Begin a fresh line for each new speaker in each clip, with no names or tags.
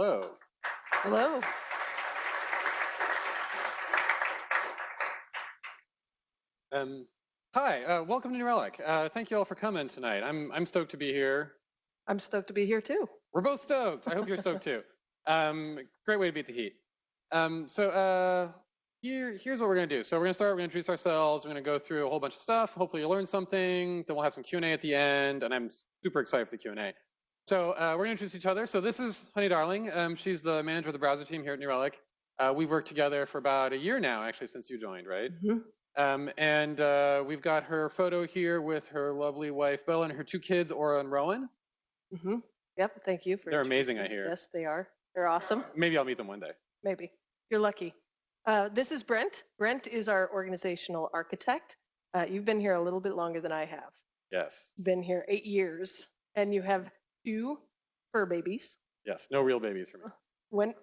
Hello.
Hello.
Hi, welcome to Relic. Thank you all for coming tonight. I'm stoked to be here.
I'm stoked to be here too.
We're both stoked. I hope you're stoked too. Great way to beat the heat. Here's what we're gonna do. So we're gonna introduce ourselves. We're gonna go through a whole bunch of stuff. Hopefully you'll learn something. Then we'll have some Q&A at the end, and I'm super excited for the Q&A. So we're gonna introduce each other. So this is Honey Darling. She's the manager of the browser team here at New Relic. We've worked together for about a year now, actually, since you joined, right?
Mm-hmm.
We've got her photo here with her lovely wife, Bella, and her two kids, Aura and Rowan.
Mm-hmm. Yep, thank you for
They're amazing, I hear.
Yes, they are. They're awesome.
Maybe I'll meet them one day.
Maybe. You're lucky. This is Brent. Brent is our organizational architect. You've been here a little bit longer than I have.
Yes.
Been here 8 years, and you have 2 fur babies.
Yes, no real babies for me.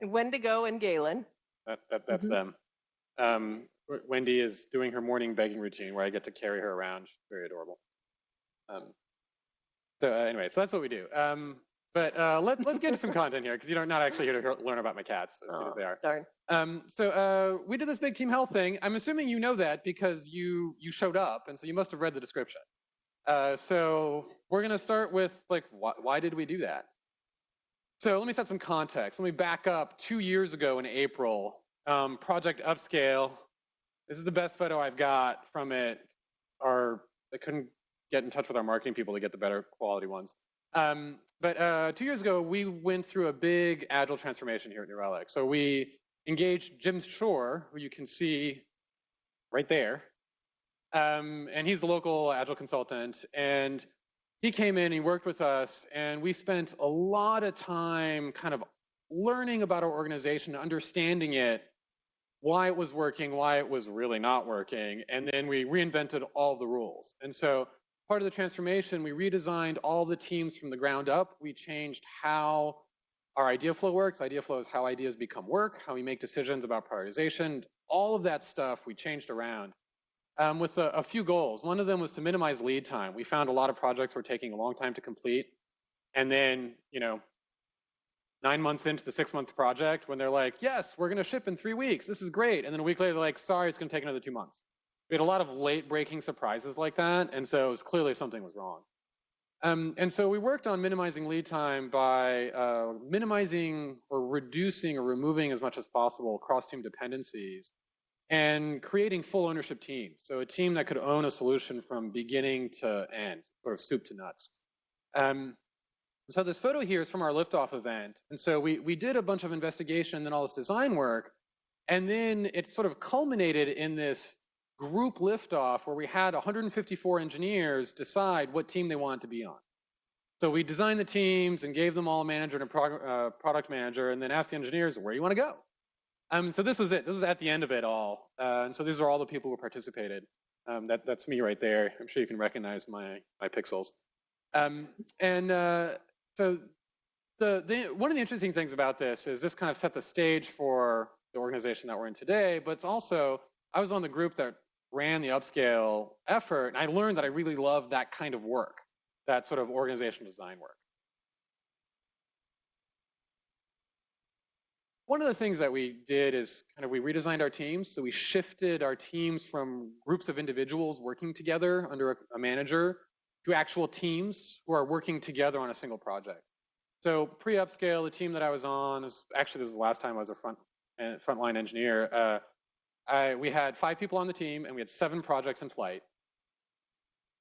Wendigo and Galen.
That's them. Wendy is doing her morning begging routine where I get to carry her around. She's very adorable. Anyway, so that's what we do. Let's get into some content here because you're not actually here to learn about my cats as good as they are.
Darn.
We did this big team health thing. I'm assuming you know that because you showed up, and so you must have read the description. So we're going to start with like why did we do that? So let me set some context. Let me back up 2 years ago in April. Project Upscale. This is the best photo I've got from it. I couldn't get in touch with our marketing people to get the better quality ones. But 2 years ago, we went through a big agile transformation here at New Relic. So we engaged Jim Shore, who you can see right there. And he's the local agile consultant. And he came in, he worked with us, and we spent a lot of time kind of learning about our organization, understanding it, why it was working, why it was really not working, and then we reinvented all the rules. And so part of the transformation, we redesigned all the teams from the ground up. We changed how our idea flow works. Idea flow is how ideas become work, how we make decisions about prioritization. All of that stuff we changed around with a few goals. One of them was to minimize lead time. We found a lot of projects were taking a long time to complete. And then, 9 months into the 6-month project, when they're like, yes, we're going to ship in 3 weeks. This is great. And then a week later, they're like, sorry, it's going to take another 2 months. We had a lot of late breaking surprises like that. And so it was clearly something was wrong. And so we worked on minimizing lead time by minimizing or reducing or removing as much as possible cross-team dependencies and creating full ownership teams. So a team that could own a solution from beginning to end, sort of soup to nuts. So this photo here is from our liftoff event. And so we did a bunch of investigation and then all this design work. And then it sort of culminated in this group liftoff where we had 154 engineers decide what team they wanted to be on. So we designed the teams and gave them all a manager and a product manager and then asked the engineers, where do you want to go? So this was it. This was at the end of it all. And so these are all the people who participated. That's me right there. I'm sure you can recognize my pixels. So one of the interesting things about this is this kind of set the stage for the organization that we're in today, but it's also, I was on the group that ran the upscale effort, and I learned that I really love that kind of work, that sort of organizational design work. One of the things that we did is we redesigned our teams. So we shifted our teams from groups of individuals working together under a manager to actual teams who are working together on a single project. So pre-upscale, the team that I was on, this was the last time I was a frontline engineer. We had 5 people on the team and we had 7 projects in flight.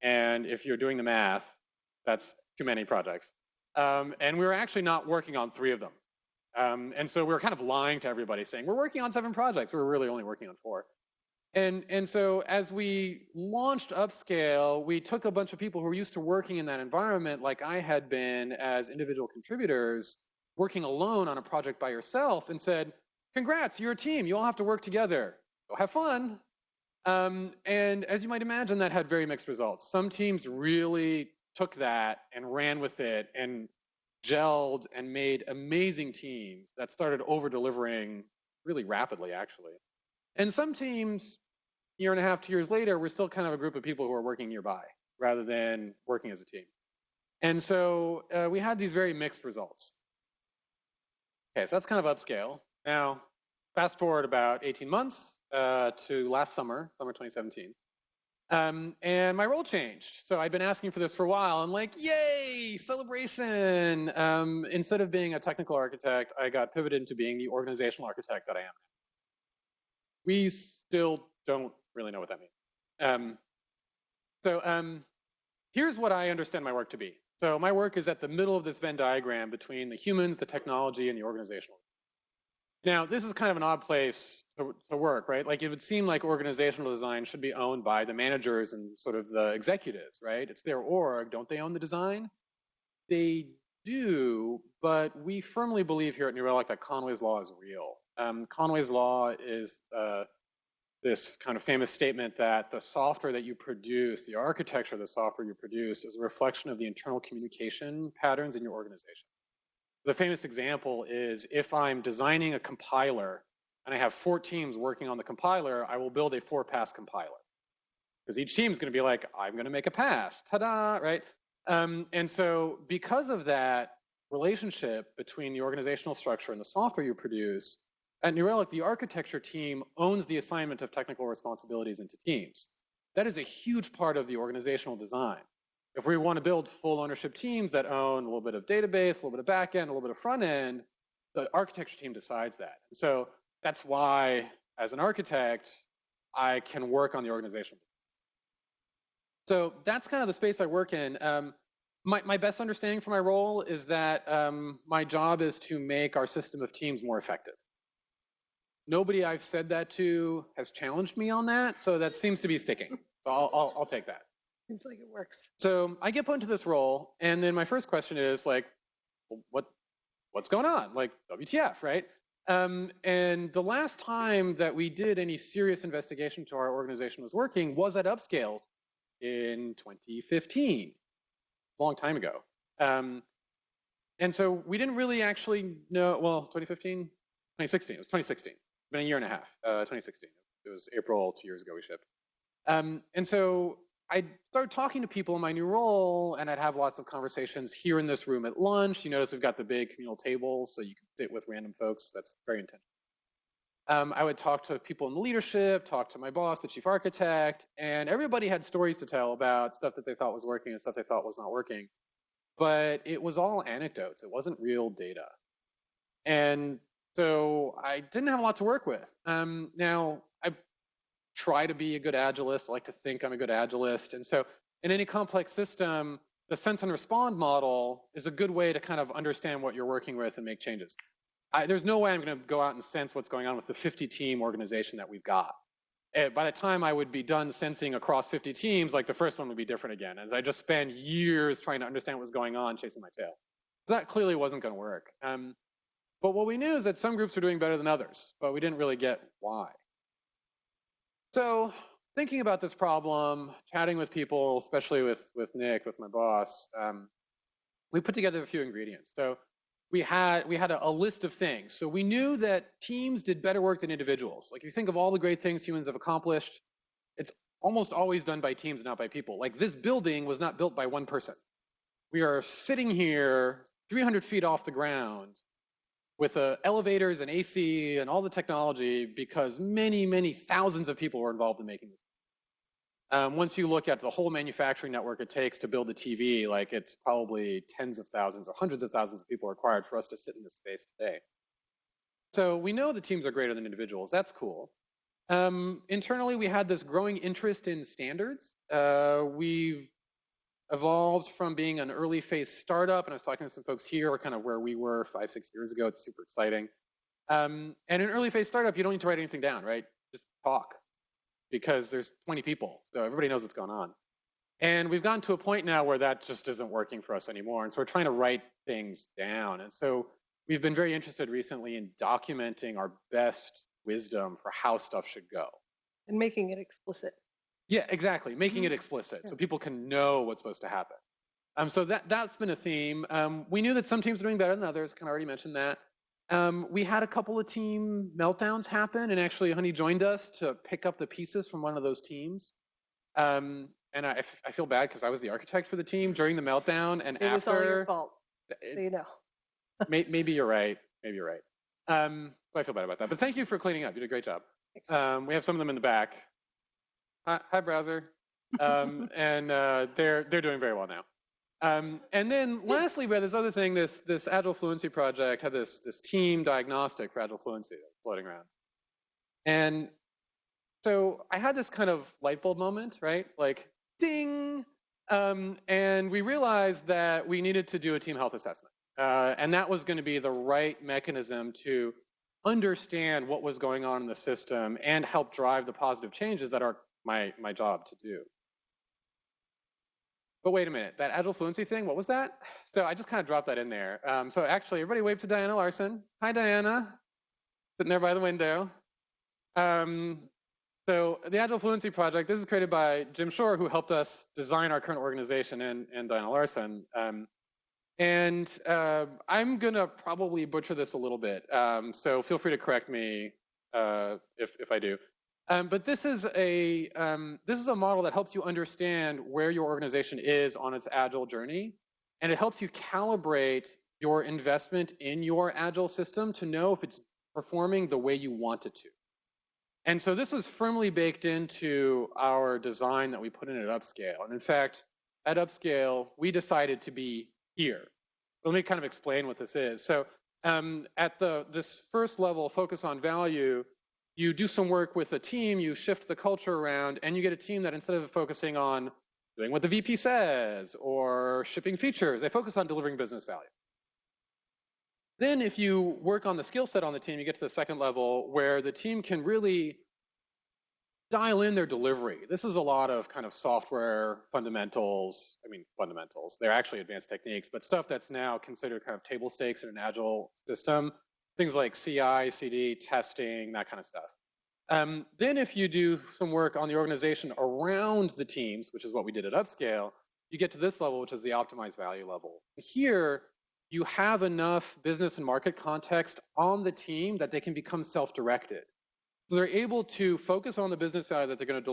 And if you're doing the math, that's too many projects. And we were actually not working on 3 of them. And so we were kind of lying to everybody saying, we're working on 7 projects. We were really only working on 4. And so as we launched Upscale, we took a bunch of people who were used to working in that environment like I had been as individual contributors, working alone on a project by yourself and said, congrats, you're a team. You all have to work together. Go have fun. And as you might imagine, that had very mixed results. Some teams really took that and ran with it and gelled and made amazing teams that started over-delivering really rapidly, actually. And some teams, 1.5 years, 2 years later, we're still kind of a group of people who are working nearby rather than working as a team. And so we had these very mixed results. Okay, so that's kind of upscale. Now, fast forward about 18 months to last summer, summer 2017. And my role changed. So I'd been asking for this for a while. I'm like, yay, celebration. Instead of being a technical architect, I got pivoted into being the organizational architect that I am. We still don't really know what that means. Here's what I understand my work to be. So my work is at the middle of this Venn diagram between the humans, the technology, and the organizational. Now, this is kind of an odd place to work, right? Like it would seem like organizational design should be owned by the managers and sort of the executives, right? It's their org. Don't they own the design? They do, but we firmly believe here at New Relic that Conway's Law is real. Conway's Law is this kind of famous statement that the software that you produce, the architecture of the software you produce, is a reflection of the internal communication patterns in your organization. The famous example is if I'm designing a compiler and I have 4 teams working on the compiler, I will build a 4-pass compiler. Because each team is going to be like, I'm going to make a pass, ta-da, right? And so because of that relationship between the organizational structure and the software you produce, at New Relic, the architecture team owns the assignment of technical responsibilities into teams. That is a huge part of the organizational design. If we want to build full ownership teams that own a little bit of database, a little bit of back end, a little bit of front end, the architecture team decides that. So that's why, as an architect, I can work on the organizational. So that's kind of the space I work in. My best understanding for my role is that my job is to make our system of teams more effective. Nobody I've said that to has challenged me on that, so that seems to be sticking. So I'll take that.
Seems like it works.
So I get put into this role, and then my first question is like, well, what's going on? Like, WTF, right? And the last time that we did any serious investigation to our organization was working was at Upscale in 2015, a long time ago. And so we didn't really actually know, well, 2015, 2016, it was 2016. It's been a year and a half, 2016. It was April 2 years ago we shipped. And so I started talking to people in my new role, and I'd have lots of conversations here in this room at lunch. You notice we've got the big communal tables, so you can sit with random folks. That's very intentional. I would talk to people in the leadership, talk to my boss, the chief architect, and everybody had stories to tell about stuff that they thought was working and stuff they thought was not working. But it was all anecdotes. It wasn't real data. And so I didn't have a lot to work with. Now, I try to be a good agilist. I like to think I'm a good agilist. And so in any complex system, the sense and respond model is a good way to kind of understand what you're working with and make changes. There's no way I'm going to go out and sense what's going on with the 50-team organization that we've got. By the time I would be done sensing across 50 teams, like the first one would be different again, as I just spend years trying to understand what's going on, chasing my tail. So that clearly wasn't going to work. But what we knew is that some groups were doing better than others, but we didn't really get why. So thinking about this problem, chatting with people, especially with Nick, with my boss, we put together a few ingredients. So we had a list of things. So we knew that teams did better work than individuals. Like, if you think of all the great things humans have accomplished, it's almost always done by teams, not by people. Like, this building was not built by one person. We are sitting here 300 feet off the ground with elevators and AC and all the technology because many, many thousands of people were involved in making this. Once you look at the whole manufacturing network it takes to build a TV, like, it's probably tens of thousands or hundreds of thousands of people required for us to sit in this space today. So we know the teams are greater than individuals. That's cool. Internally, we had this growing interest in standards. We've evolved from being an early phase startup, and I was talking to some folks here, kind of where we were 5-6 years ago. It's super exciting. And an early phase startup, you don't need to write anything down, right? Just talk, because there's 20 people, so everybody knows what's going on. And we've gotten to a point now where that just isn't working for us anymore, and so we're trying to write things down. And so we've been very interested recently in documenting our best wisdom for how stuff should go.
And making it explicit.
Yeah, exactly. Making it explicit so people can know what's supposed to happen. So that's been a theme. We knew that some teams were doing better than others. Kind of already mentioned that. We had a couple of team meltdowns happen, and actually Honey joined us to pick up the pieces from one of those teams. And I feel bad because I was the architect for the team during the meltdown and
after. It was all your fault, so you know.
Maybe you're right. Maybe you're right. I feel bad about that. But thank you for cleaning up. You did a great job. We have some of them in the back. Hi, browser. And they're doing very well now. And then lastly, we had this other thing, this Agile Fluency project had this team diagnostic for Agile Fluency floating around. And so I had this kind of light bulb moment, right? Like, ding. And we realized that we needed to do a team health assessment. And that was going to be the right mechanism to understand what was going on in the system and help drive the positive changes that are my job to do. But wait a minute, that Agile Fluency thing, what was that? So I just kind of dropped that in there. So actually, everybody wave to Diana Larson. Hi, Diana, sitting there by the window. So the Agile Fluency project, this is created by Jim Shore, who helped us design our current organization, and Diana Larson. I'm gonna probably butcher this a little bit, so feel free to correct me if I do. But this is a model that helps you understand where your organization is on its Agile journey, and it helps you calibrate your investment in your Agile system to know if it's performing the way you want it to. And so this was firmly baked into our design that we put in at Upscale. And in fact, at Upscale, we decided to be here. Let me kind of explain what this is. So at this first level, focus on value, you do some work with a team, you shift the culture around, and you get a team that instead of focusing on doing what the VP says or shipping features, they focus on delivering business value. Then if you work on the skill set on the team, you get to the second level where the team can really dial in their delivery. This is a lot of kind of software fundamentals. I mean, fundamentals. They're actually advanced techniques, but stuff that's now considered kind of table stakes in an Agile system. Things like CI, CD, testing, that kind of stuff. Then if you do some work on the organization around the teams, which is what we did at Upscale, you get to this level, which is the optimized value level. Here, you have enough business and market context on the team that they can become self-directed. So they're able to focus on the business value that they're going to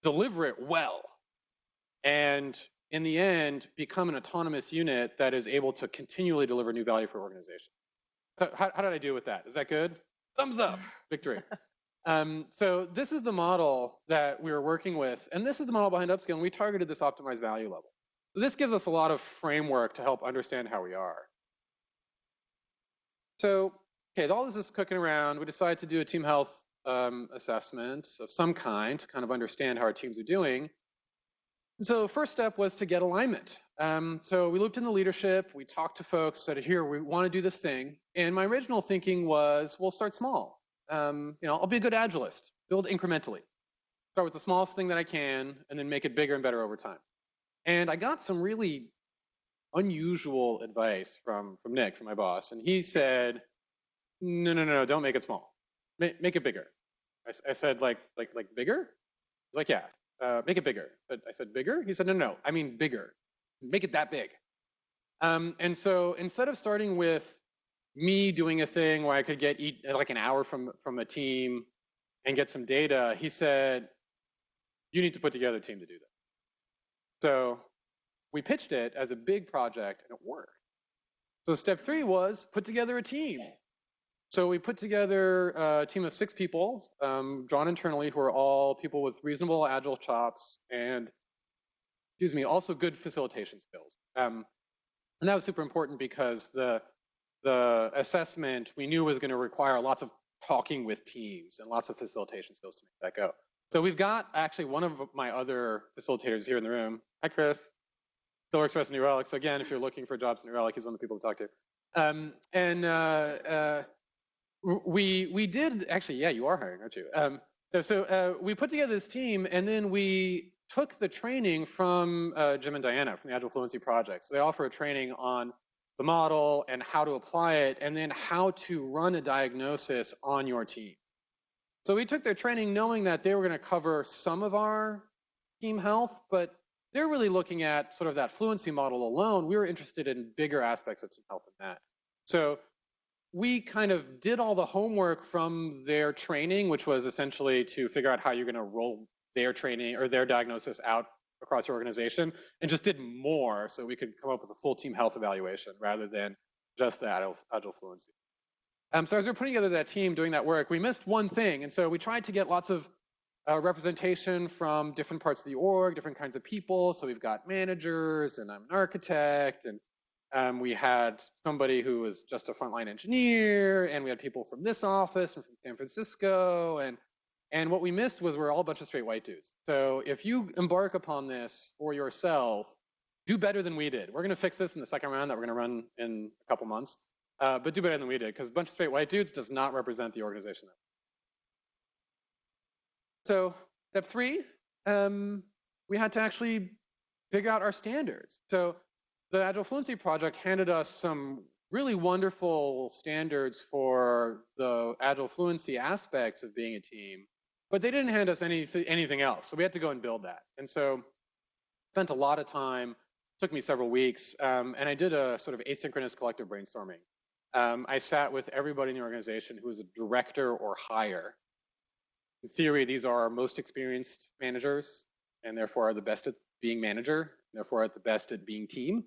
deliver it well, and in the end, become an autonomous unit that is able to continually deliver new value for organization. So how did I do with that? Is that good? Thumbs up, victory. So this is the model that we were working with, and this is the model behind Upscale, and we targeted this optimized value level. So this gives us a lot of framework to help understand how we are. So, okay, all this is cooking around. We decided to do a team health assessment of some kind to kind of understand how our teams are doing. So the first step was to get alignment. So we looped in the leadership, we talked to folks, said, here, we want to do this thing. And my original thinking was, we'll start small. I'll be a good Agilist, build incrementally. Start with the smallest thing that I can, and then make it bigger and better over time. And I got some really unusual advice from Nick, from my boss. And he said, no, don't make it small. Make it bigger. I said, like bigger? He's like, yeah, make it bigger. But I said, bigger? He said, no, I mean bigger. Make it that big. And so instead of starting with me doing a thing where I could get like an hour from a team and get some data, he said, you need to put together a team to do that. So we pitched it as a big project, and it worked. So step 3 was put together a team. So we put together a team of 6 people, drawn internally, who are all people with reasonable Agile chops and, also good facilitation skills. And that was super important because the assessment we knew was going to require lots of talking with teams and lots of facilitation skills to make that go. So we've got actually one of my other facilitators here in the room. Hi, Chris. Still works for us in New Relic. So again, if you're looking for jobs in New Relic, he's one of the people to talk to. We did actually, yeah, you are hiring, aren't you? So we put together this team, and then we took the training from Jim and Diana from the Agile Fluency Project. So they offer a training on the model and how to apply it, and then how to run a diagnosis on your team. So we took their training knowing that they were going to cover some of our team health, but they're really looking at sort of that fluency model alone. We were interested in bigger aspects of team health than that. So we kind of did all the homework from their training, which was essentially to figure out how you're going to roll their training or their diagnosis out across your organization, and just did more so we could come up with a full team health evaluation rather than just the Agile fluency. So as we were putting together that team doing that work, we missed one thing. And so we tried to get lots of representation from different parts of the org, different kinds of people. So we've got managers, and I'm an architect, and we had somebody who was just a frontline engineer, and we had people from this office and from San Francisco, and what we missed was we're all a bunch of straight white dudes. So if you embark upon this for yourself, do better than we did. We're going to fix this in the second round that we're going to run in a couple months, but do better than we did, because a bunch of straight white dudes does not represent the organization. So step 3, we had to actually figure out our standards. So the Agile Fluency project handed us some really wonderful standards for the Agile Fluency aspects of being a team, but they didn't hand us anything else. So we had to go and build that. And so spent a lot of time, took me several weeks, and I did a sort of asynchronous collective brainstorming. I sat with everybody in the organization who was a director or higher. In theory, these are our most experienced managers, and therefore are the best at being manager, therefore are the best at being team.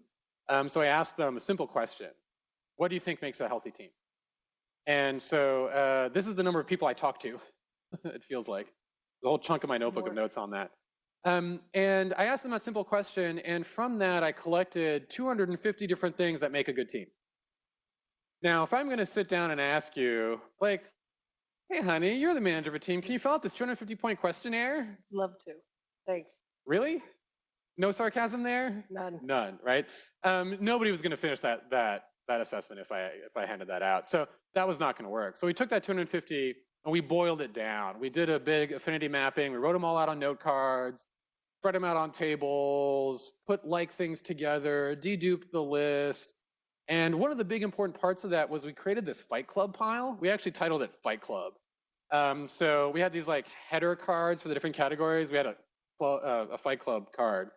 So I asked them a simple question: what do you think makes a healthy team? And so this is the number of people I talked to. It feels like there's a whole chunk of my notebook of notes on that. And I asked them a simple question, and from that I collected 250 different things that make a good team. Now, if I'm going to sit down and ask you, like, hey, honey, you're the manager of a team. Can you fill out this 250-point questionnaire?
Love to. Thanks.
Really? No sarcasm there?
None.
None, right? Nobody was going to finish that assessment if I handed that out. So that was not going to work. So we took that 250 and we boiled it down. We did a big affinity mapping. We wrote them all out on note cards, spread them out on tables, put like things together, deduped the list. And one of the big important parts of that was we created this Fight Club pile. We actually titled it Fight Club. So we had these like header cards for the different categories. We had a Fight Club card.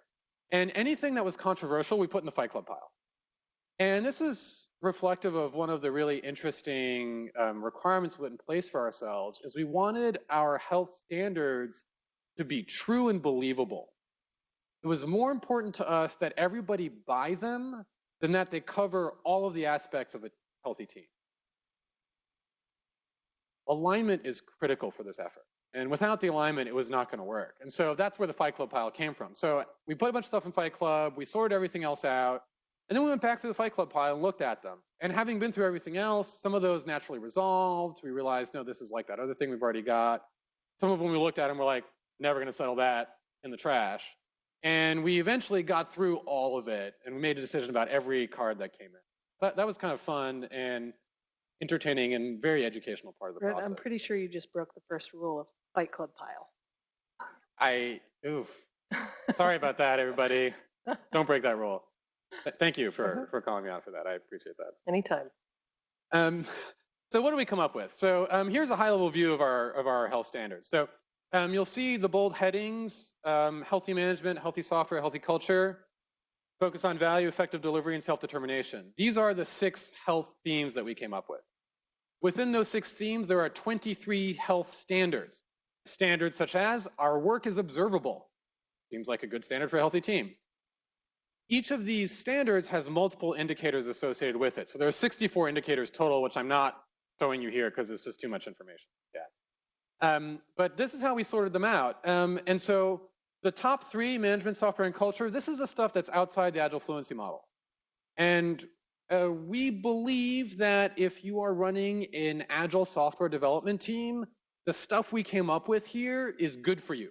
And anything that was controversial, we put in the Fight Club pile. And this is reflective of one of the really interesting requirements we put in place for ourselves, is we wanted our health standards to be true and believable. It was more important to us that everybody buy them than that they cover all of the aspects of a healthy team. Alignment is critical for this effort. And without the alignment, it was not going to work. And so that's where the Fight Club pile came from. So we put a bunch of stuff in Fight Club, we sorted everything else out, and then we went back through the Fight Club pile and looked at them. And having been through everything else, some of those naturally resolved. We realized, no, this is like that other thing we've already got. Some of them we looked at and we're like, never going to settle that in the trash. And we eventually got through all of it, and we made a decision about every card that came in. But that was kind of fun and entertaining and very educational part of the process.
I'm pretty sure you just broke the first rule of Fight Club pile.
Oof. Sorry about that, everybody. Don't break that rule. Thank you for calling me out for that. I appreciate that.
Anytime.
So what do we come up with? So here's a high-level view of our health standards. So you'll see the bold headings: healthy management, healthy software, healthy culture, focus on value, effective delivery, and self-determination. These are the 6 health themes that we came up with. Within those 6 themes, there are 23 health standards. Standards such as, our work is observable. Seems like a good standard for a healthy team. Each of these standards has multiple indicators associated with it. So there are 64 indicators total, which I'm not showing you here because it's just too much information. Yeah. But this is how we sorted them out. And so the top 3, management, software, and culture, this is the stuff that's outside the Agile Fluency model. And we believe that if you are running an Agile software development team, the stuff we came up with here is good for you.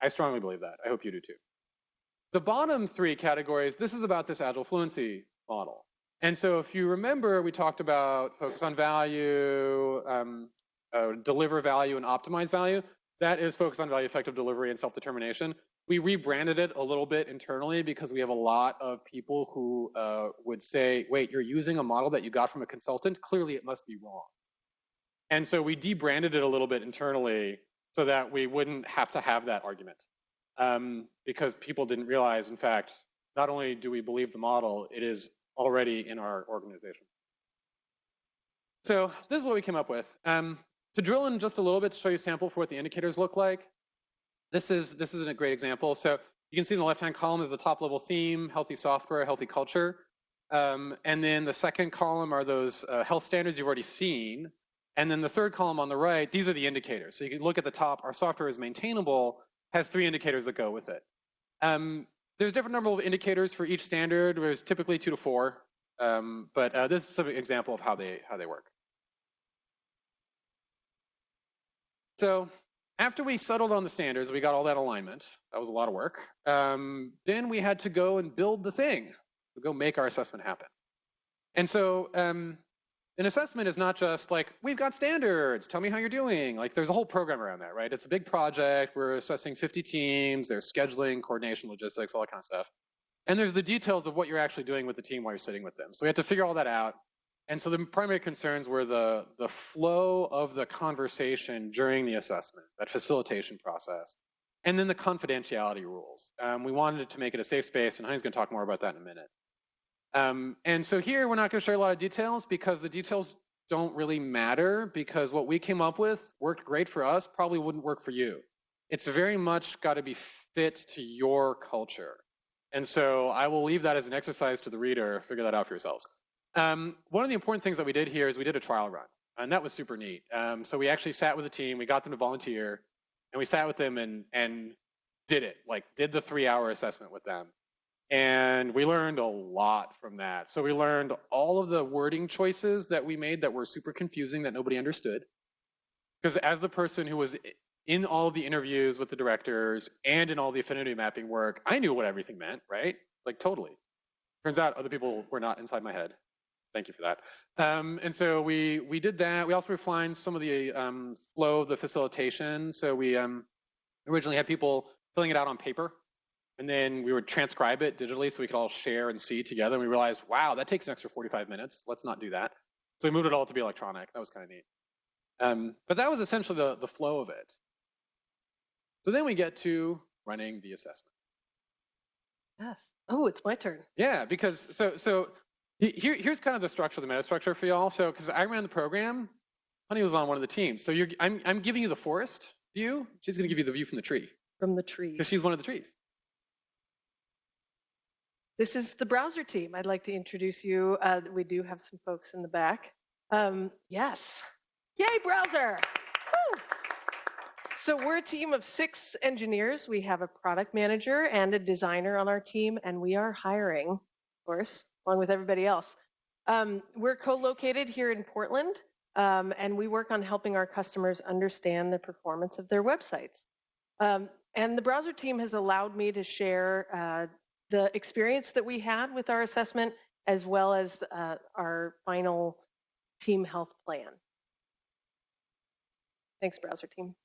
I strongly believe that. I hope you do too. The bottom 3 categories, this is about this Agile Fluency model. And so if you remember, we talked about focus on value, deliver value, and optimize value. That is focus on value, effective delivery, and self-determination. We rebranded it a little bit internally because we have a lot of people who would say, wait, you're using a model that you got from a consultant? Clearly it must be wrong. And so we debranded it a little bit internally so that we wouldn't have to have that argument. Because people didn't realize, in fact, not only do we believe the model, it is already in our organization. So this is what we came up with. To drill in just a little bit to show you a sample for what the indicators look like, this is a great example. So you can see in the left-hand column is the top-level theme: healthy software, healthy culture. And then the second column are those health standards you've already seen. And then the third column on the right, these are the indicators. So you can look at the top, our software is maintainable, has 3 indicators that go with it. There's a different number of indicators for each standard. There's typically 2 to 4, but this is an example of how they work. So after we settled on the standards, we got all that alignment. That was a lot of work. Then we had to go and build the thing, go make our assessment happen. And so an assessment is not just like, we've got standards, tell me how you're doing. Like there's a whole program around that, right? It's a big project. We're assessing 50 teams. There's scheduling, coordination, logistics, all that kind of stuff. And there's the details of what you're actually doing with the team while you're sitting with them. So we had to figure all that out. And so the primary concerns were the flow of the conversation during the assessment, that facilitation process, and then the confidentiality rules. We wanted to make it a safe space, and Hein's going to talk more about that in a minute. And so here we're not going to share a lot of details because the details don't really matter, because what we came up with worked great for us, probably wouldn't work for you. It's very much got to be fit to your culture. And so I will leave that as an exercise to the reader, figure that out for yourselves. One of the important things that we did here is we did a trial run, and that was super neat. So we actually sat with a team, we got them to volunteer, and we sat with them and did it, like did the 3-hour assessment with them. And we learned a lot from that. So we learned all of the wording choices that we made that were super confusing, that nobody understood. Because as the person who was in all of the interviews with the directors and in all the affinity mapping work, I knew what everything meant, right? Like totally. Turns out other people were not inside my head. Thank you for that. And so we did that. We also refined some of the flow of the facilitation. So we originally had people filling it out on paper, and then we would transcribe it digitally so we could all share and see together. And we realized, wow, that takes an extra 45 minutes. Let's not do that. So we moved it all to be electronic. That was kind of neat. But that was essentially the flow of it. So then we get to running the assessment.
Yes. Oh, it's my turn.
Yeah, because so here's kind of the structure, the meta structure for y'all. So because I ran the program, Honey was on one of the teams. So I'm giving you the forest view. She's going to give you the view from the tree.
From the tree.
Because she's one of the trees.
This is the browser team. I'd like to introduce you. We do have some folks in the back. Yes. Yay, browser. Woo. So we're a team of 6 engineers. We have a product manager and a designer on our team, and we are hiring, of course, along with everybody else. We're co-located here in Portland, and we work on helping our customers understand the performance of their websites. And the browser team has allowed me to share the experience that we had with our assessment, as well as our final team health plan. Thanks, browser team.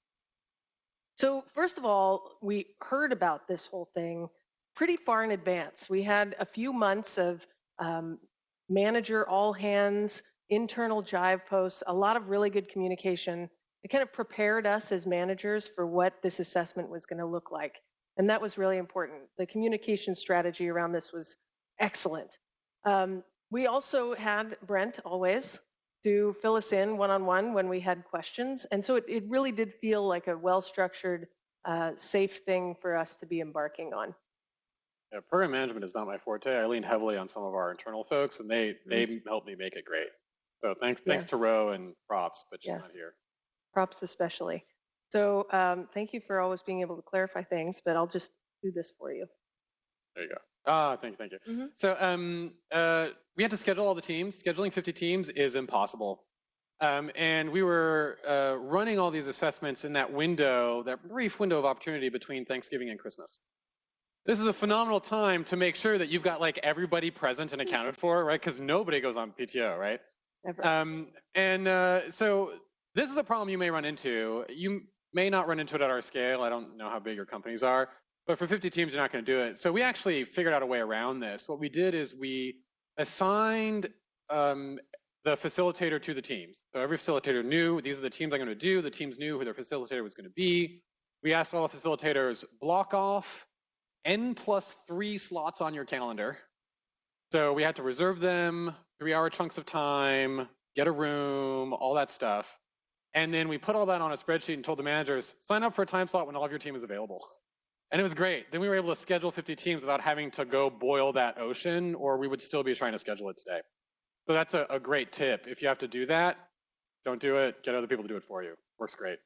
So first of all, we heard about this whole thing pretty far in advance. We had a few months of manager all hands, internal Jive posts, a lot of really good communication. It kind of prepared us as managers for what this assessment was going to look like. And that was really important. The communication strategy around this was excellent. We also had Brent always to fill us in one-on-one when we had questions. And so it really did feel like a well-structured, safe thing for us to be embarking on.
Yeah, program management is not my forte. I leaned heavily on some of our internal folks, and they helped me make it great. So thanks to Ro, and props, but she's not here.
Props especially. So thank you for always being able to clarify things, but I'll just do this for you.
There you go. Thank you. Mm-hmm. So we had to schedule all the teams. Scheduling 50 teams is impossible. And we were running all these assessments in that window, that brief window of opportunity between Thanksgiving and Christmas. This is a phenomenal time to make sure that you've got like everybody present and accounted for, right? Because nobody goes on PTO, right?
Never.
So this is a problem you may run into. You may not run into it at our scale. I don't know how big your companies are, but for 50 teams, you're not going to do it. So we actually figured out a way around this. What we did is we assigned the facilitator to the teams. So every facilitator knew these are the teams I'm going to do. The teams knew who their facilitator was going to be. We asked all the facilitators, block off N+3 slots on your calendar. So we had to reserve them, 3-hour chunks of time, get a room, all that stuff. And then we put all that on a spreadsheet and told the managers, sign up for a time slot when all of your team is available. And it was great. Then we were able to schedule 50 teams without having to go boil that ocean, or we would still be trying to schedule it today. So that's a great tip. If you have to do that, don't do it. Get other people to do it for you. Works great.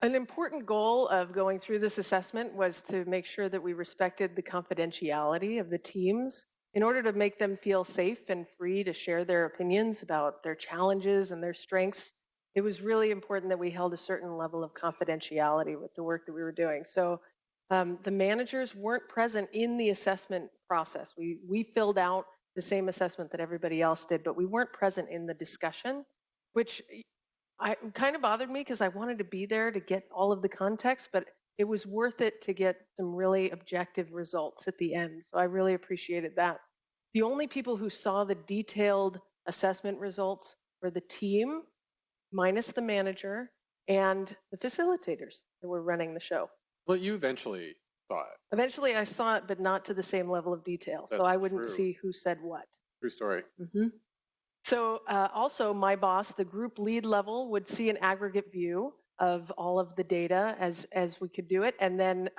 An important goal of going through this assessment was to make sure that we respected the confidentiality of the teams in order to make them feel safe and free to share their opinions about their challenges and their strengths. It was really important that we held a certain level of confidentiality with the work that we were doing. So the managers weren't present in the assessment process. We filled out the same assessment that everybody else did, but we weren't present in the discussion, which kind of bothered me because I wanted to be there to get all of the context, but it was worth it to get some really objective results at the end. So I really appreciated that. The only people who saw the detailed assessment results were the team, minus the manager, and the facilitators that were running the show.
Well, you eventually saw it.
Eventually I saw it, but not to the same level of detail. So I wouldn't see who said what.
True story.
Mm-hmm. So also my boss, the group lead level, would see an aggregate view of all of the data as we could do it. And then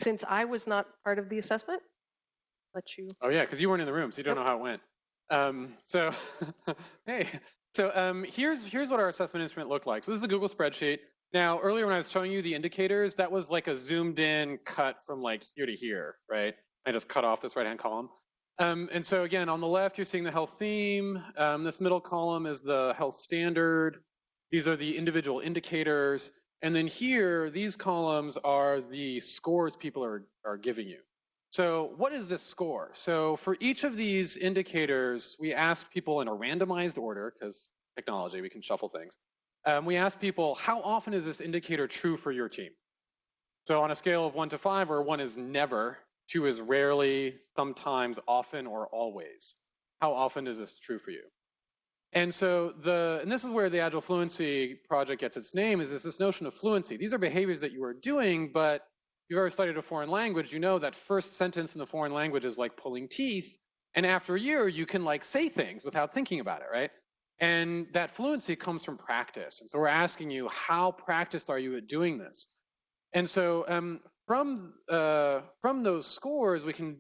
since I was not part of the assessment, let you.
Oh yeah, because you weren't in the room, so you don't know how it went. So hey, so here's what our assessment instrument looked like. So this is a Google spreadsheet. Now earlier when I was showing you the indicators, that was like a zoomed in cut from like here to here, right? I just cut off this right-hand column. And so again, on the left, you're seeing the health theme. This middle column is the health standard. These are the individual indicators. And then here, these columns are the scores people are giving you. So what is this score? So for each of these indicators, we asked people in a randomized order, because technology, we can shuffle things. We asked people, how often is this indicator true for your team? So on a scale of 1 to 5, where 1 is never, 2 is rarely, sometimes, often, or always. How often is this true for you? And so and this is where the Agile Fluency project gets its name, is this notion of fluency. These are behaviors that you are doing, but if you've ever studied a foreign language, you know that first sentence in the foreign language is like pulling teeth, and after a year, you can like say things without thinking about it, right? And that fluency comes from practice. And so we're asking you, how practiced are you at doing this? And so from those scores, we can,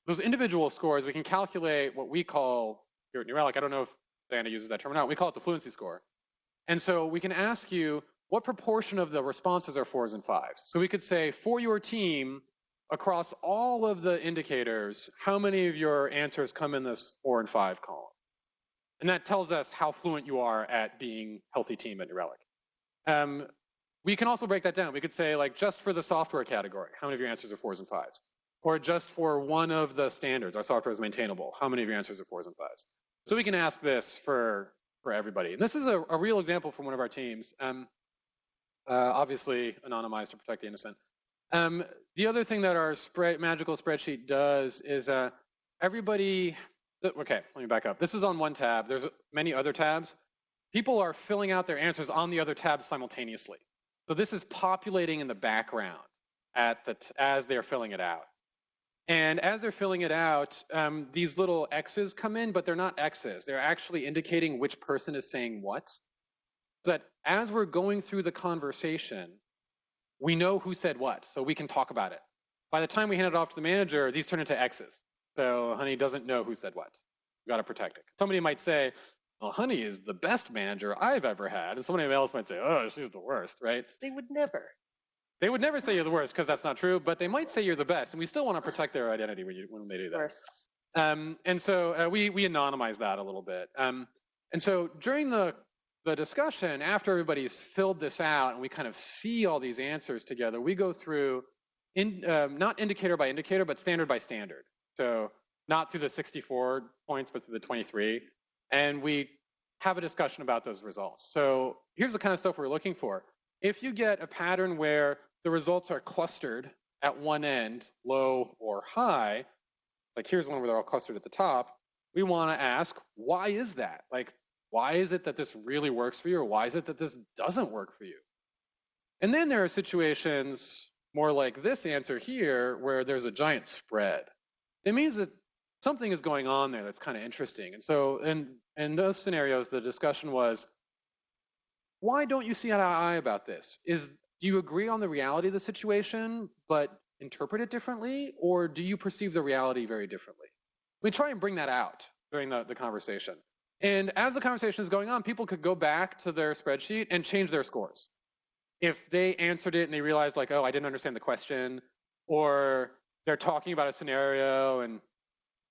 those individual scores, we can calculate what we call, here at New Relic, I don't know if Diana uses that term or not, we call it the fluency score. And so we can ask you, what proportion of the responses are 4s and 5s? So we could say, for your team, across all of the indicators, how many of your answers come in this 4 and 5 column? And that tells us how fluent you are at being healthy team at New Relic. We can also break that down. We could say, like, just for the software category, how many of your answers are 4s and 5s? Or just for one of the standards, our software is maintainable, how many of your answers are 4s and 5s? So we can ask this for everybody. And this is a real example from one of our teams, obviously anonymized to protect the innocent. The other thing that our magical spreadsheet does is everybody, okay, let me back up. This is on one tab. There's many other tabs. People are filling out their answers on the other tabs simultaneously. So this is populating in the background as they're filling it out. And as they're filling it out, these little X's come in, but they're not X's. They're actually indicating which person is saying what. So that as we're going through the conversation, we know who said what, so we can talk about it. By the time we hand it off to the manager, these turn into X's. So Honey doesn't know who said what. We've got to protect it. Somebody might say, well, Honey is the best manager I've ever had. And somebody else might say, oh, she's the worst, right?
They would never.
They would never say you're the worst because that's not true, but they might say you're the best. And we still want to protect their identity when they do that. And so we anonymize that a little bit. And so during the discussion, after everybody's filled this out and we kind of see all these answers together, we go through, not indicator by indicator, but standard by standard. So not through the 64 points, but through the 23. And we have a discussion about those results. So here's the kind of stuff we're looking for. If you get a pattern where the results are clustered at one end, low or high, like here's one where they're all clustered at the top, we want to ask, why is that? Like, why is it that this really works for you, or why is it that this doesn't work for you? And then there are situations more like this answer here, where there's a giant spread. It means that something is going on there that's kind of interesting. And so in those scenarios, the discussion was, why don't you see eye to eye about this? Do you agree on the reality of the situation, but interpret it differently, or do you perceive the reality very differently? We try and bring that out during the conversation. And as the conversation is going on, people could go back to their spreadsheet and change their scores. If they answered it and they realized like, oh, I didn't understand the question, or they're talking about a scenario and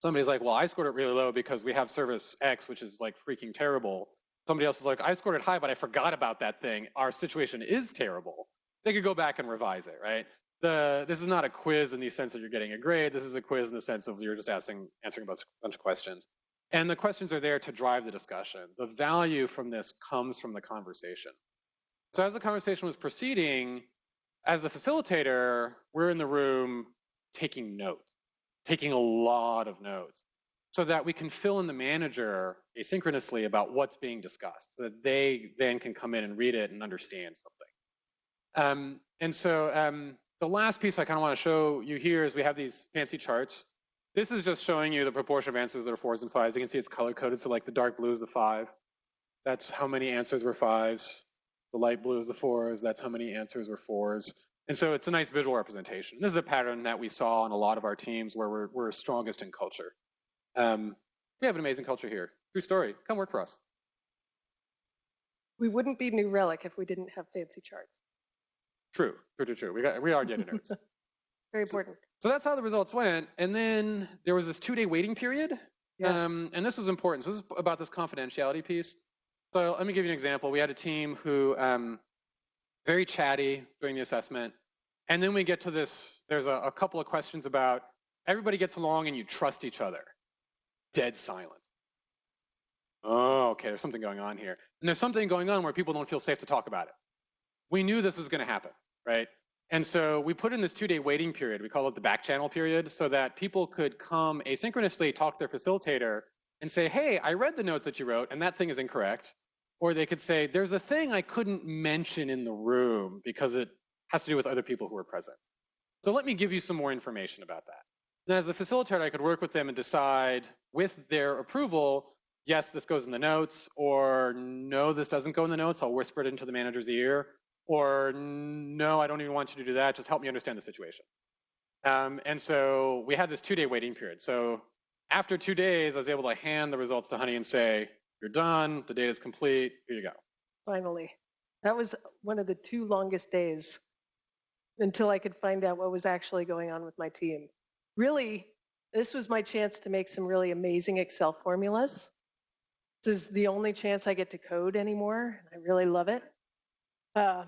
somebody's like, well, I scored it really low because we have service X, which is like freaking terrible. Somebody else is like, I scored it high, but I forgot about that thing. Our situation is terrible. They could go back and revise it, right? This is not a quiz in the sense that you're getting a grade. This is a quiz in the sense of you're just answering a bunch of questions. And the questions are there to drive the discussion. The value from this comes from the conversation. So as the conversation was proceeding, as the facilitator, we're in the room taking notes, taking a lot of notes, so that we can fill in the manager asynchronously about what's being discussed, so that they then can come in and read it and understand something. The last piece I kind of want to show you here is we have these fancy charts. This is just showing you the proportion of answers that are 4s and 5s. You can see it's color-coded, so like the dark blue is the 5. That's how many answers were 5s. The light blue is the 4s. That's how many answers were 4s. And so it's a nice visual representation. This is a pattern that we saw in a lot of our teams where we're strongest in culture. We have an amazing culture here. True story. Come work for us.
We wouldn't be New Relic if we didn't have fancy charts.
True. We are getting notes.
Very important.
So that's how the results went. And then there was this 2-day waiting period.
Yes.
And this was important. So this is about this confidentiality piece. So let me give you an example. We had a team who, very chatty during the assessment. And then we get to this, there's a couple of questions about everybody gets along and you trust each other. Dead silence. Oh, okay, there's something going on here. And there's something going on where people don't feel safe to talk about it. We knew this was going to happen, right? And so we put in this 2-day waiting period. We call it the back channel period, so that people could come asynchronously talk to their facilitator and say, hey, I read the notes that you wrote and that thing is incorrect. Or they could say, there's a thing I couldn't mention in the room because it has to do with other people who were present. So let me give you some more information about that. And as a facilitator, I could work with them and decide with their approval, yes, this goes in the notes, or no, this doesn't go in the notes. I'll whisper it into the manager's ear. Or no, I don't even want you to do that. Just help me understand the situation. And so we had this 2-day waiting period. So after 2 days, I was able to hand the results to Honey and say, you're done, the data's complete, here you go.
Finally. That was one of the 2 longest days until I could find out what was actually going on with my team. Really, this was my chance to make some really amazing Excel formulas. This is the only chance I get to code anymore. I really love it. The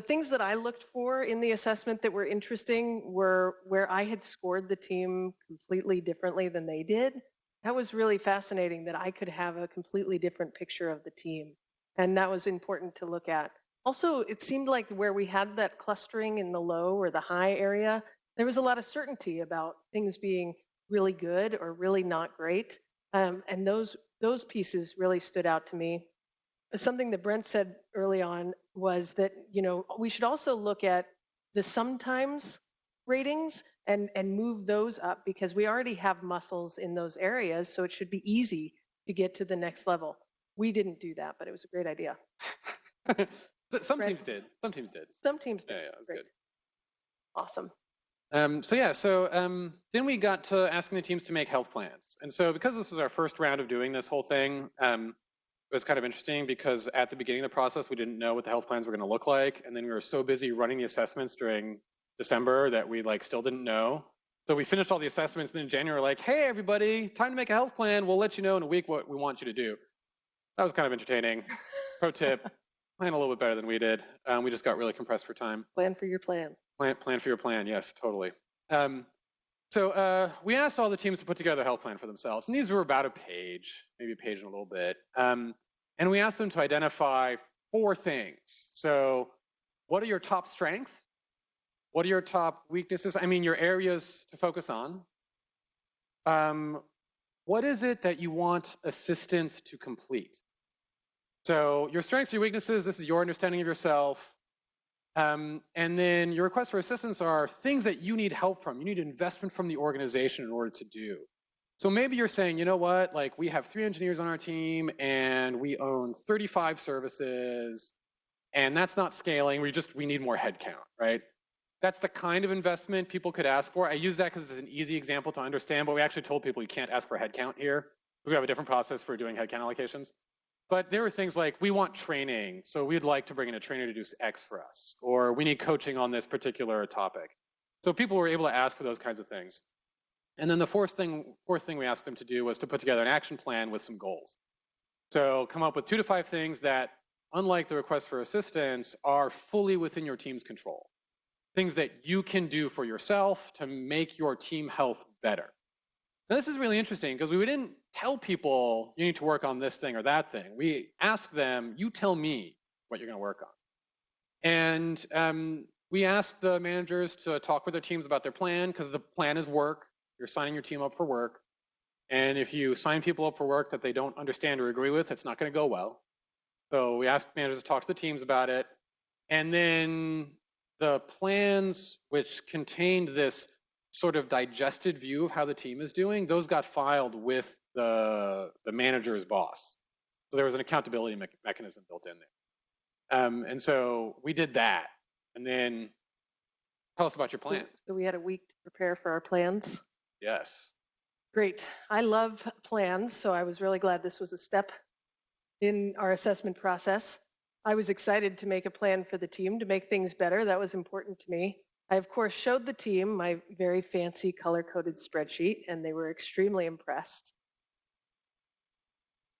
things that I looked for in the assessment that were interesting were where I had scored the team completely differently than they did. That was really fascinating that I could have a completely different picture of the team. And that was important to look at. Also, it seemed like where we had that clustering in the low or the high area, there was a lot of certainty about things being really good or really not great. And those pieces really stood out to me. Something that Brent said early on was that, we should also look at the sometimes ratings and move those up because we already have muscles in those areas, so it should be easy to get to the next level. We didn't do that, but it was a great idea.
Some teams did. Some teams did.
Some teams did.
Yeah, it was
great.
good.
Awesome.
Then we got to asking the teams to make health plans. And so because this was our first round of doing this whole thing, it was kind of interesting because at the beginning of the process, we didn't know what the health plans were going to look like. And then we were so busy running the assessments during December that we still didn't know. So we finished all the assessments, and then in January, we're like, hey, everybody, time to make a health plan. We'll let you know in a week what we want you to do. That was kind of entertaining. Pro tip, plan a little bit better than we did. We just got really compressed for time.
Plan for your plan.
Plan for your plan, yes, totally. We asked all the teams to put together a health plan for themselves. And these were about a page, maybe a page and a little bit. And we asked them to identify 4 things. So what are your top strengths? What are your top weaknesses? Your areas to focus on. What is it that you want assistance to complete? So your strengths, your weaknesses, this is your understanding of yourself. And then your requests for assistance are things that you need help from. You need investment from the organization in order to do. So maybe you're saying, you know what, like we have 3 engineers on our team and we own 35 services and that's not scaling. We need more headcount, right? That's the kind of investment people could ask for. I use that because it's an easy example to understand, but we actually told people you can't ask for headcount here because we have a different process for doing headcount allocations. But there were things like, we want training, so we'd like to bring in a trainer to do X for us, or we need coaching on this particular topic. So people were able to ask for those kinds of things. And then the fourth thing we asked them to do was to put together an action plan with some goals. So come up with 2 to 5 things that, unlike the request for assistance, are fully within your team's control. Things that you can do for yourself to make your team health better. Now, this is really interesting because we didn't tell people you need to work on this thing or that thing. We asked them, you tell me what you're going to work on. And we asked the managers to talk with their teams about their plan because the plan is work. You're signing your team up for work. And if you sign people up for work that they don't understand or agree with, it's not going to go well. So we asked managers to talk to the teams about it. And then the plans, which contained this sort of digested view of how the team is doing, those got filed with the manager's boss. So there was an accountability mechanism built in there. And so we did that. And then tell us about your plan.
So we had a week to prepare for our plans.
Yes.
Great. I love plans, so I was really glad this was a step in our assessment process. I was excited to make a plan for the team to make things better. That was important to me. I, of course, showed the team my very fancy color-coded spreadsheet, and they were extremely impressed.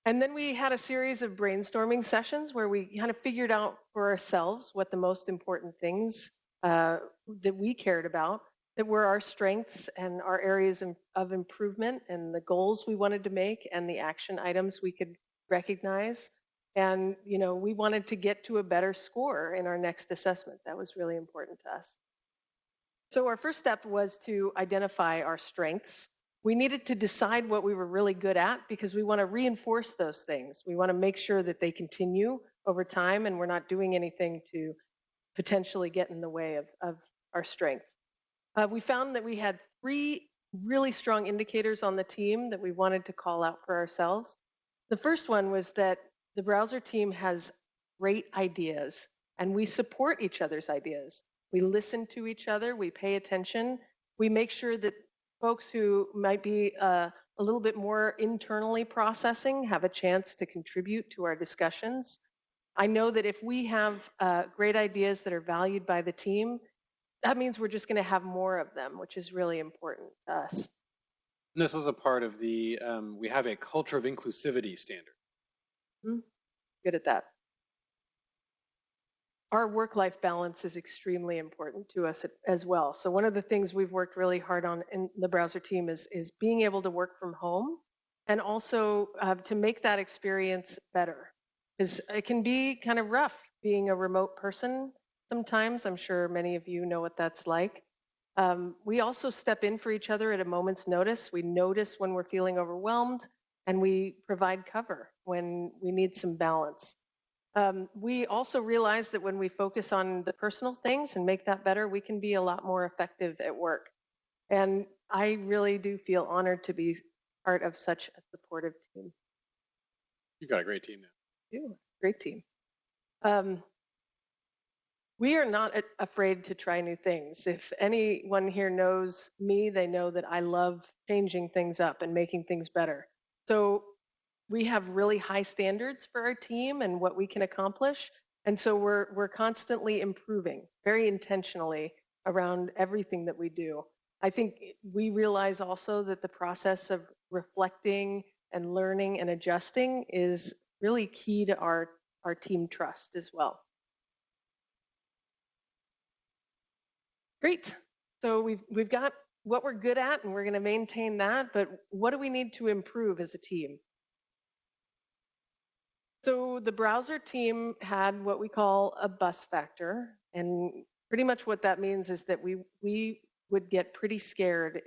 And then we had a series of brainstorming sessions where we kind of figured out for ourselves what the most important things that we cared about, that were our strengths and our areas of improvement and the goals we wanted to make and the action items we could recognize. And, we wanted to get to a better score in our next assessment. That was really important to us. So our first step was to identify our strengths. We needed to decide what we were really good at because we want to reinforce those things. We want to make sure that they continue over time and we're not doing anything to potentially get in the way of our strengths. We found that we had 3 really strong indicators on the team that we wanted to call out for ourselves. The first one was that the browser team has great ideas and we support each other's ideas. We listen to each other, we pay attention, we make sure that folks who might be a little bit more internally processing have a chance to contribute to our discussions. I know that if we have great ideas that are valued by the team, that means we're just going to have more of them, which is really important to us.
And this was a part of the, we have a culture of inclusivity standard.
Good at that. Our work-life balance is extremely important to us as well. So one of the things we've worked really hard on in the browser team is being able to work from home and also to make that experience better. Because it can be kind of rough being a remote person sometimes. I'm sure many of you know what that's like. We also step in for each other at a moment's notice. We notice when we're feeling overwhelmed and we provide cover when we need some balance. We also realize that when we focus on the personal things and make that better, we can be a lot more effective at work. And I really do feel honored to be part of such a supportive team.
You've got a great team now.
You, great team. We are not afraid to try new things. If anyone here knows me, they know that I love changing things up and making things better. So we have really high standards for our team and what we can accomplish. And so we're constantly improving very intentionally around everything that we do. I think we realize also that the process of reflecting and learning and adjusting is really key to our team trust as well. Great. So we've got what we're good at and we're going to maintain that, but what do we need to improve as a team? So the browser team had what we call a bus factor, and pretty much what that means is that we would get pretty scared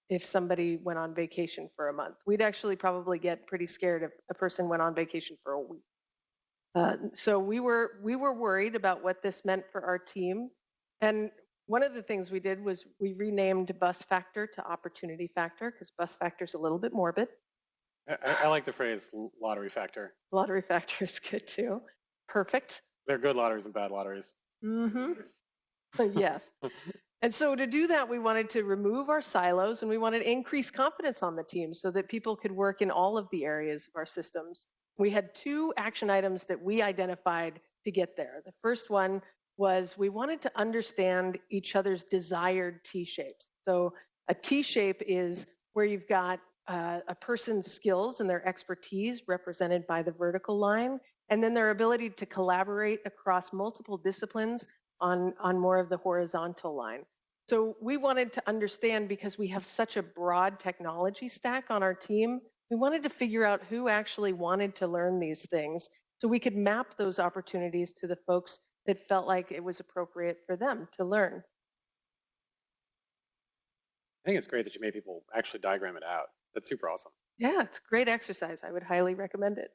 if somebody went on vacation for a month. We'd actually probably get pretty scared if a person went on vacation for a week. So we were worried about what this meant for our team, and one of the things we did was we renamed bus factor to opportunity factor because bus factor is a little bit morbid.
I like the phrase lottery factor.
Lottery factor is good too. Perfect.
There are good lotteries and bad lotteries.
Mm-hmm. Yes. And so to do that, we wanted to remove our silos and we wanted to increase confidence on the team so that people could work in all of the areas of our systems. We had 2 action items that we identified to get there. The first one was we wanted to understand each other's desired T-shapes. So a T-shape is where you've got a person's skills and their expertise represented by the vertical line, and then their ability to collaborate across multiple disciplines on more of the horizontal line. So we wanted to understand, because we have such a broad technology stack on our team, we wanted to figure out who actually wanted to learn these things so we could map those opportunities to the folks that felt like it was appropriate for them to learn.
I think it's great that you made people actually diagram it out. That's super awesome.
Yeah, it's a great exercise. I would highly recommend it.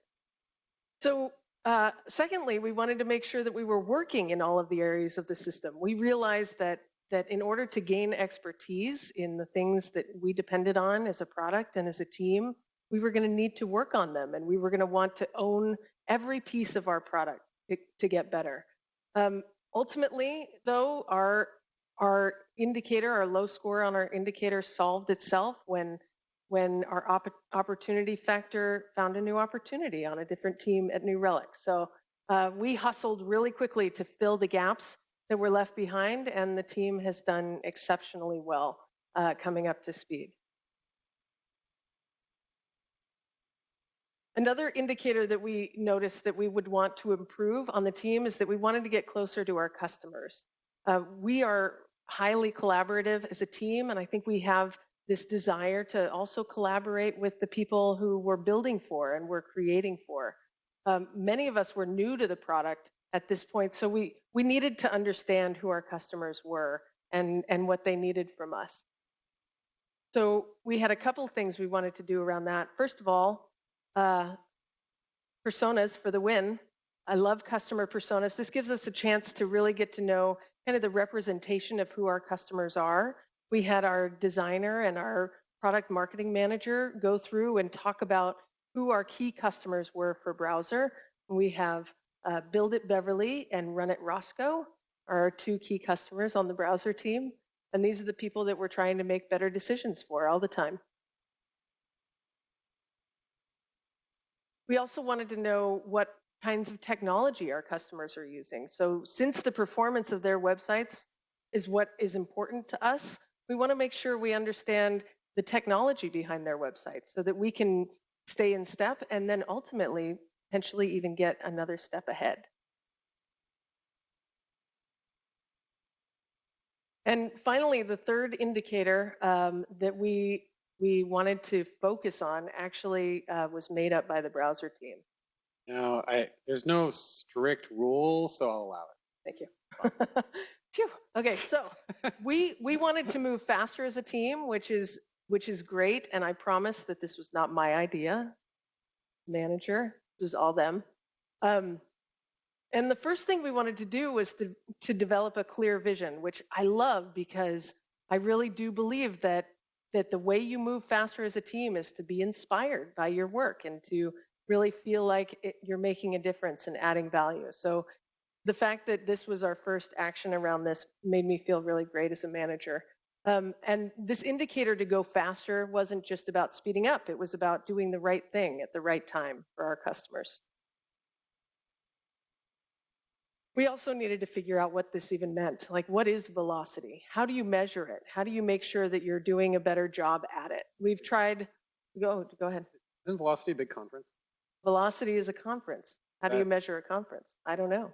So secondly, we wanted to make sure that we were working in all of the areas of the system. We realized that in order to gain expertise in the things that we depended on as a product and as a team, we were going to need to work on them, and we were going to want to own every piece of our product to get better. Ultimately, though, our indicator, our low score on our indicator solved itself when our opportunity factor found a new opportunity on a different team at New Relic. So we hustled really quickly to fill the gaps that were left behind, and the team has done exceptionally well coming up to speed. Another indicator that we noticed that we would want to improve on the team is that we wanted to get closer to our customers. We are highly collaborative as a team, and I think we have this desire to also collaborate with the people who we're building for and we're creating for. Many of us were new to the product at this point, so we needed to understand who our customers were and what they needed from us. So we had a couple things we wanted to do around that. First of all, personas for the win. I love customer personas. This gives us a chance to really get to know kind of the representation of who our customers are. We had our designer and our product marketing manager go through and talk about who our key customers were for browser. We have Build It Beverly and Run It Roscoe are our 2 key customers on the browser team. And these are the people that we're trying to make better decisions for all the time. We also wanted to know what kinds of technology our customers are using. So since the performance of their websites is what is important to us, we want to make sure we understand the technology behind their websites so that we can stay in step and then ultimately potentially even get another step ahead. And finally, the third indicator that we wanted to focus on actually was made up by the browser team.
Now, there's no strict rule, so I'll allow it.
Thank you. Phew. Okay, so we wanted to move faster as a team, which is great, and I promise that this was not my idea. Manager, it was all them. And the first thing we wanted to do was to develop a clear vision, which I love because I really do believe that the way you move faster as a team is to be inspired by your work and to really feel like you're making a difference and adding value. So the fact that this was our first action around this made me feel really great as a manager. And this indicator to go faster wasn't just about speeding up. It was about doing the right thing at the right time for our customers. We also needed to figure out what this even meant. Like, what is velocity? How do you measure it? How do you make sure that you're doing a better job at it? We've tried, go ahead.
Isn't Velocity a big conference?
Velocity is a conference. How do you measure a conference? I don't know.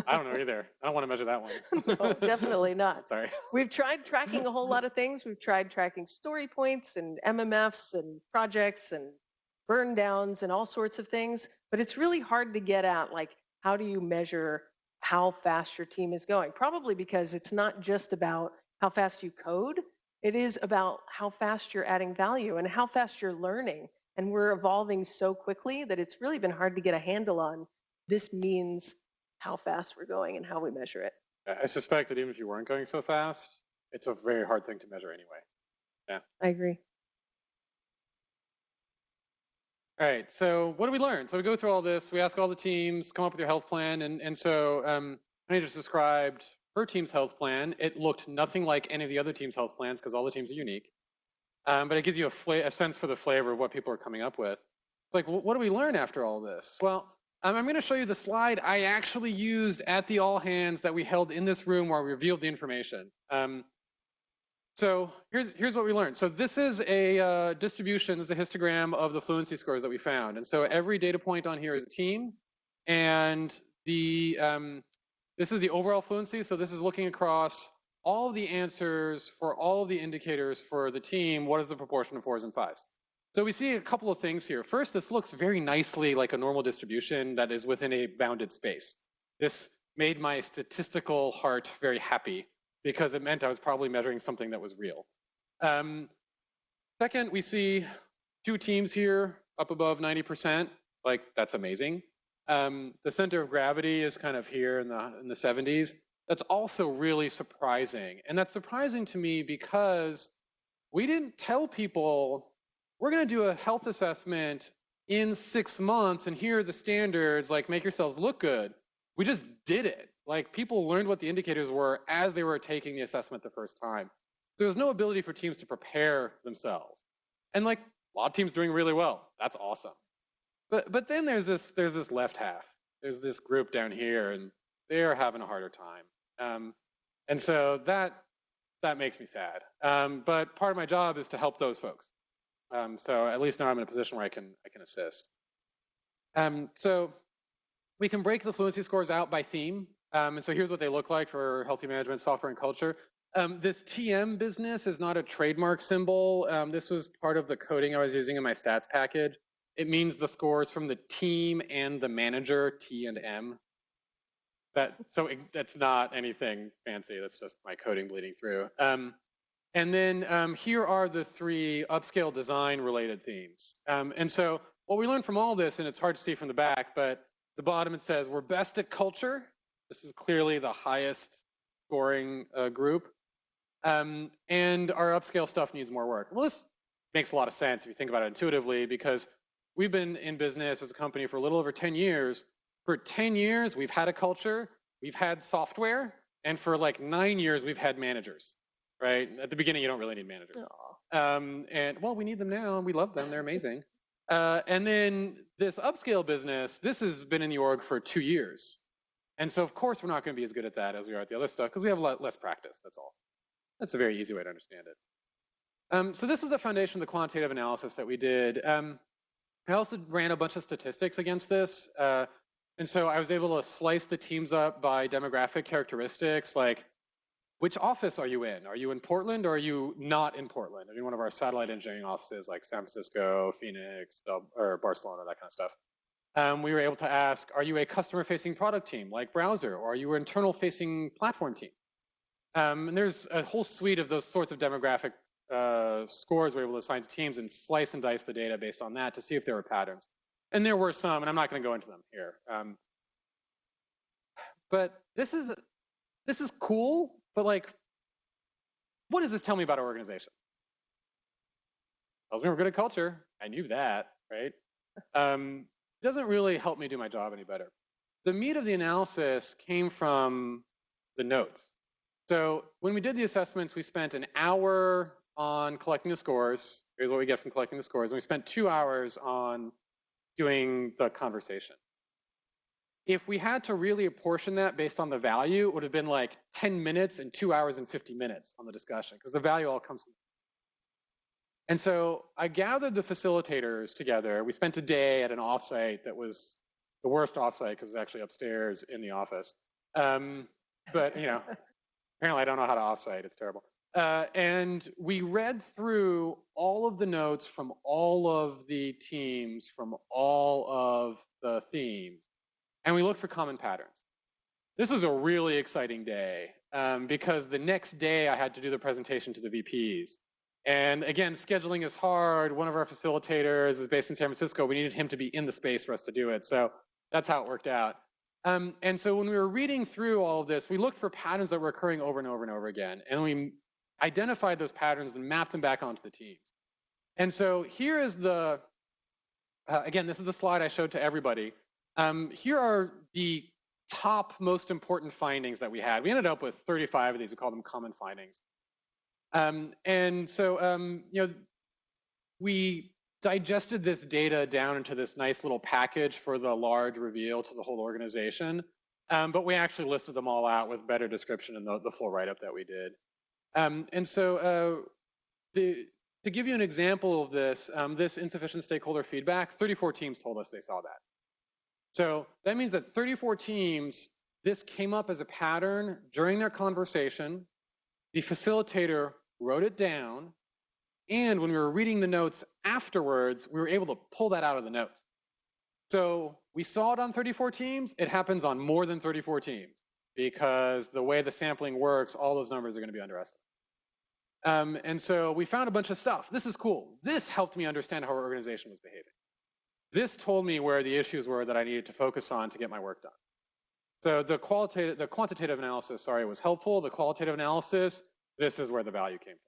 I don't know either. I don't want to measure that one.
No, definitely not.
Sorry.
We've tried tracking a whole lot of things. We've tried tracking story points and MMFs and projects and burn downs and all sorts of things. But it's really hard to get at, like, how do you measure how fast your team is going? Probably because it's not just about how fast you code. It is about how fast you're adding value and how fast you're learning. And we're evolving so quickly that it's really been hard to get a handle on. This means how fast we're going and how we measure it.
I suspect that even if you weren't going so fast, it's a very hard thing to measure anyway. Yeah.
I agree.
All right, so what do we learn? So we go through all this, we ask all the teams, come up with your health plan, and so I just described her team's health plan. It looked nothing like any of the other teams' health plans because all the teams are unique. But it gives you a sense for the flavor of what people are coming up with. Like, what do we learn after all this? Well, I'm going to show you the slide I actually used at the all hands that we held in this room where we revealed the information. So here's what we learned. So this is a distribution, this is a histogram of the fluency scores that we found. And so every data point on here is a team, and this is the overall fluency. So this is looking across all of the answers for all of the indicators for the team. What is the proportion of 4s and 5s? So we see a couple of things here. First, this looks very nicely like a normal distribution that is within a bounded space. This made my statistical heart very happy because it meant I was probably measuring something that was real. Second, we see 2 teams here up above 90%. Like, that's amazing. The center of gravity is kind of here in the 70s. That's also really surprising. And that's surprising to me because we didn't tell people, we're going to do a health assessment in 6 months, and here are the standards, like, make yourselves look good. We just did it. Like, people learned what the indicators were as they were taking the assessment the first time. There was no ability for teams to prepare themselves. And like, a lot of teams doing really well. That's awesome. But then there's this left half. There's this group down here, and they're having a harder time. And so that makes me sad. But part of my job is to help those folks. So at least now I'm in a position where I can assist. So we can break the fluency scores out by theme. And so here's what they look like for healthy management, software, and culture. This TM business is not a trademark symbol. This was part of the coding I was using in my stats package. It means the scores from the team and the manager, T and M. That's not anything fancy. That's just my coding bleeding through. And then here are the 3 upscale design related themes. And so what we learned from all this, and it's hard to see from the back, but the bottom it says, we're best at culture. This is clearly the highest scoring group. And our upscale stuff needs more work. Well, this makes a lot of sense if you think about it intuitively, because we've been in business as a company for a little over 10 years. For 10 years, we've had a culture, we've had software, and for like 9 years, we've had managers, right? At the beginning, you don't really need managers. And well, we need them now, and we love them, they're amazing. And then this upscale business, this has been in the org for 2 years. And so of course, we're not gonna be as good at that as we are at the other stuff, because we have a lot less practice, that's all. That's a very easy way to understand it. So this is the foundation of the quantitative analysis that we did. I also ran a bunch of statistics against this. And so I was able to slice the teams up by demographic characteristics, like which office are you in? Are you in Portland or are you not in Portland? I mean, one of our satellite engineering offices like San Francisco, Phoenix, or Barcelona, that kind of stuff. We were able to ask, are you a customer-facing product team like browser, or are you an internal-facing platform team? And there's a whole suite of those sorts of demographic scores we're able to assign to teams and slice and dice the data based on that to see if there were patterns. And there were some, and I'm not going to go into them here. But this is cool, but like, what does this tell me about our organization? Tells me we're good at culture. I knew that, right? Doesn't really help me do my job any better. The meat of the analysis came from the notes. So when we did the assessments, we spent an hour on collecting the scores. Here's what we get from collecting the scores. And we spent 2 hours on doing the conversation. If we had to really apportion that based on the value, it would have been like 10 minutes and 2 hours and 50 minutes on the discussion, because the value all comes from. And so I gathered the facilitators together. We spent a day at an offsite that was the worst offsite because it was actually upstairs in the office. But you know, apparently I don't know how to offsite. It's terrible. And we read through all of the notes from all of the teams, from all of the themes, and we looked for common patterns. This was a really exciting day because the next day I had to do the presentation to the VPs. And again, scheduling is hard. One of our facilitators is based in San Francisco. We needed him to be in the space for us to do it. So that's how it worked out. And so when we were reading through all of this, we looked for patterns that were occurring over and over and over again. And we identified those patterns and mapped them back onto the teams. And so here is the, again, this is the slide I showed to everybody. Here are the top most important findings that we had. We ended up with 35 of these. We call them common findings. And so, we digested this data down into this nice little package for the large reveal to the whole organization. But we actually listed them all out with better description in the full write-up that we did. And so to give you an example of this, this insufficient stakeholder feedback, 34 teams told us they saw that. So that means that 34 teams, this came up as a pattern during their conversation. The facilitator wrote it down. And when we were reading the notes afterwards, we were able to pull that out of the notes. So we saw it on 34 teams. It happens on more than 34 teams because the way the sampling works, all those numbers are going to be underestimated. And so we found a bunch of stuff. This is cool. This helped me understand how our organization was behaving. This told me where the issues were that I needed to focus on to get my work done. So the quantitative analysis, was helpful. The qualitative analysis, this is where the value came from.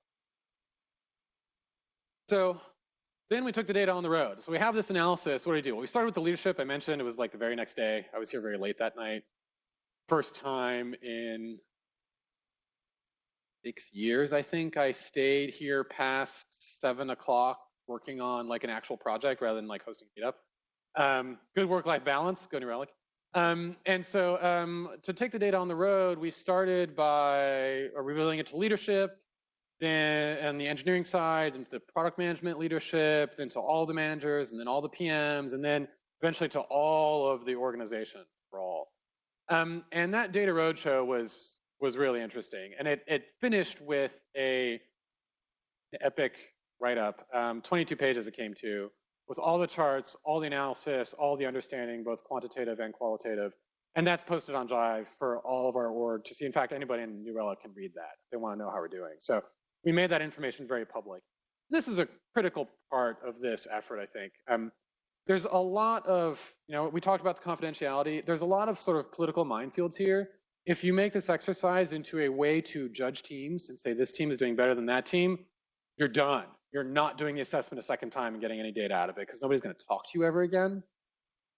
So then we took the data on the road. So we have this analysis. What do we do? Well, we started with the leadership. I mentioned it was like the very next day. I was here very late that night. First time in 6 years, I think, I stayed here past 7 o'clock working on like an actual project rather than like hosting a meetup. Good work-life balance, go New Relic. And so to take the data on the road, we started by revealing it to leadership, then on the engineering side, into the product management leadership, then to all the managers, and then all the PMs, and then eventually to all of the organization for all. And that data roadshow was really interesting. And it finished with an epic write-up, 22 pages it came to, with all the charts, all the analysis, all the understanding, both quantitative and qualitative. And that's posted on Jive for all of our org to see. In fact, anybody in New Relic can read that if they want to know how we're doing. So we made that information very public. This is a critical part of this effort, I think. There's a lot of, we talked about the confidentiality. There's a lot of sort of political minefields here. If you make this exercise into a way to judge teams and say this team is doing better than that team, you're done. You're not doing the assessment a second time and getting any data out of it because nobody's going to talk to you ever again.